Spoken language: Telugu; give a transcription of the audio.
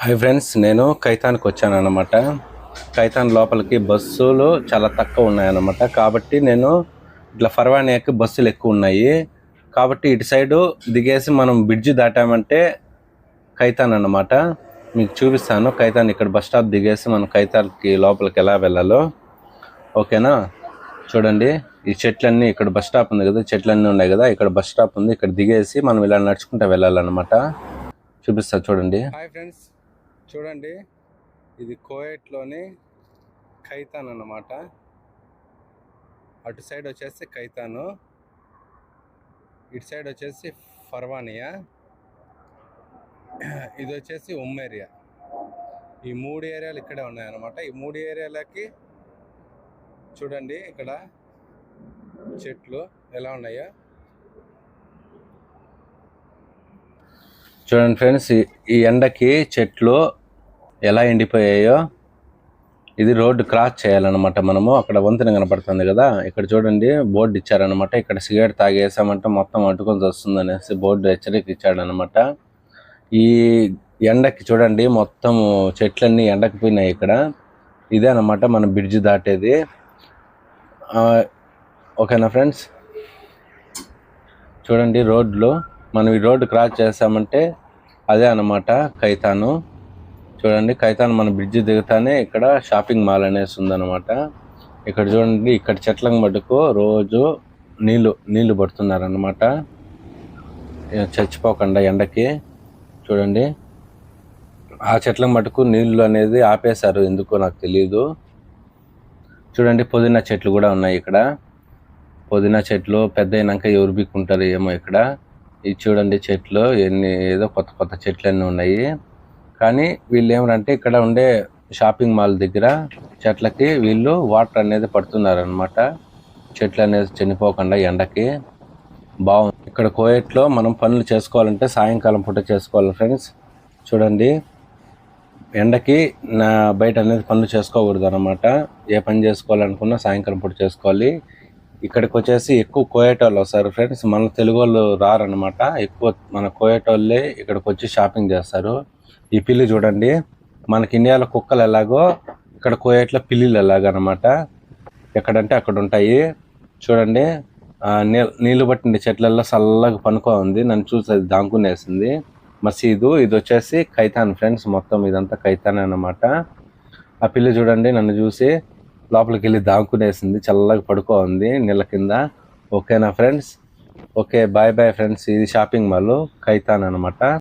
హాయ్ ఫ్రెండ్స్, నేను కైతాన్కి వచ్చాను అనమాట. కైతాన్ లోపలికి బస్సులు చాలా తక్కువ ఉన్నాయన్నమాట. కాబట్టి నేను ఇట్లా ఫర్వానియాకి బస్సులు ఎక్కువ ఉన్నాయి. కాబట్టి ఇటు సైడు దిగేసి మనం బ్రిడ్జి దాటామంటే కైతాన్ అన్నమాట. మీకు చూపిస్తాను. కైతాన్ ఇక్కడ బస్ స్టాప్ దిగేసి మనం కైతాన్కి లోపలికి ఎలా వెళ్ళాలో. ఓకేనా? చూడండి, ఈ చెట్లన్నీ ఇక్కడ బస్ స్టాప్ ఉంది కదా, చెట్లన్నీ ఉన్నాయి కదా, ఇక్కడ బస్ స్టాప్ ఉంది. ఇక్కడ దిగేసి మనం ఇలా నడుచుకుంటూ వెళ్ళాలన్నమాట. చూపిస్తా చూడండి. హాయ్ ఫ్రెండ్స్, చూడండి, ఇది కోయట్లోని కైతాన్ అన్నమాట. అటు సైడ్ వచ్చేసి కైతాను, ఇటు సైడ్ వచ్చేసి ఫర్వానియా, ఇది వచ్చేసి ఉమ్మేరియా. ఈ మూడు ఏరియాలు ఇక్కడే ఉన్నాయన్నమాట. ఈ మూడు ఏరియాలకి చూడండి ఇక్కడ చెట్లు ఎలా ఉన్నాయో. చూడండి ఫ్రెండ్స్, ఈ ఎండకి చెట్లు ఎలా ఎండిపోయాయో. ఇది రోడ్డు క్రాస్ చేయాలన్నమాట. మనము అక్కడ వంతెన కనపడుతుంది కదా, ఇక్కడ చూడండి బోర్డు ఇచ్చారనమాట. ఇక్కడ సిగరెట్ తాగేసామంటే మొత్తం అడ్డుకొని వస్తుంది అనేసి బోర్డు హెచ్చరిక ఇచ్చాడనమాట. ఈ ఎండకి చూడండి మొత్తం చెట్లన్నీ ఎండకి పోయినాయి ఇక్కడ. ఇదే అనమాట మన బ్రిడ్జ్ దాటేది. ఓకేనా ఫ్రెండ్స్? చూడండి రోడ్లు, మనం ఈ రోడ్డు క్రాస్ చేసామంటే అదే అన్నమాట కైతాను. చూడండి, కైతాన్ మన బ్రిడ్జ్ దిగుతానే ఇక్కడ షాపింగ్ మాల్ అనేసి ఉందన్నమాట. ఇక్కడ చూడండి, ఇక్కడ చెట్లకు మటుకు రోజు నీళ్లు పడుతున్నారన్నమాట, చచ్చిపోకుండా ఎండకి. చూడండి, ఆ చెట్లకు మటుకు నీళ్లు అనేది ఆపేశారు, ఎందుకో నాకు తెలియదు. చూడండి, పుదీనా చెట్లు కూడా ఉన్నాయి ఇక్కడ. పుదీనా చెట్లు పెద్ద అయినాక ఎవరు బిక్కుంటారు ఏమో ఇక్కడ. ఇది చూడండి చెట్లు ఏదో కొత్త కొత్త చెట్లు అన్నీ ఉన్నాయి. కానీ వీళ్ళు ఏమంటే ఇక్కడ ఉండే షాపింగ్ మాల్ దగ్గర చెట్లకి వీళ్ళు వాటర్ అనేది పడుతున్నారనమాట, చెట్లు అనేది చనిపోకుండా ఎండకి. బాగుంది. ఇక్కడ కోయట్లో మనం పనులు చేసుకోవాలంటే సాయంకాలం పూట చేసుకోవాలి ఫ్రెండ్స్. చూడండి, ఎండకి బయట అనేది పనులు చేసుకోకూడదు అనమాట. ఏ పని చేసుకోవాలనుకున్నా సాయంకాలం పూట చేసుకోవాలి. ఇక్కడికి వచ్చేసి ఎక్కువ కోయటోళ్ళు వస్తారు ఫ్రెండ్స్, మన తెలుగు వాళ్ళు రారనమాట. ఎక్కువ మన కోయటోళ్ళే ఇక్కడికి వచ్చి షాపింగ్ చేస్తారు. ఈ పిల్లి చూడండి, మనకి ఇండియాలో కుక్కలు ఎలాగో ఇక్కడ కోయట్లో పిల్లిలు ఎలాగనమాట. ఎక్కడంటే అక్కడ ఉంటాయి. చూడండి, నీళ్లు పట్టిన చెట్లలో చల్లగా పనుకో ఉంది. నన్ను చూసి అది దాంకునేసింది. మసీదు ఇది వచ్చేసి కైతాన్ ఫ్రెండ్స్, మొత్తం ఇదంతా కైతాన్ అన్నమాట. ఆ పిల్లి చూడండి నన్ను చూసి లోపలికి వెళ్ళి దాంకునేసింది, చల్లగా పడుకో ఉంది నీళ్ళ కింద. ఓకేనా friends? Okay, bye bye friends. ఇది షాపింగ్ మాల్ కైతాన్ అనమాట.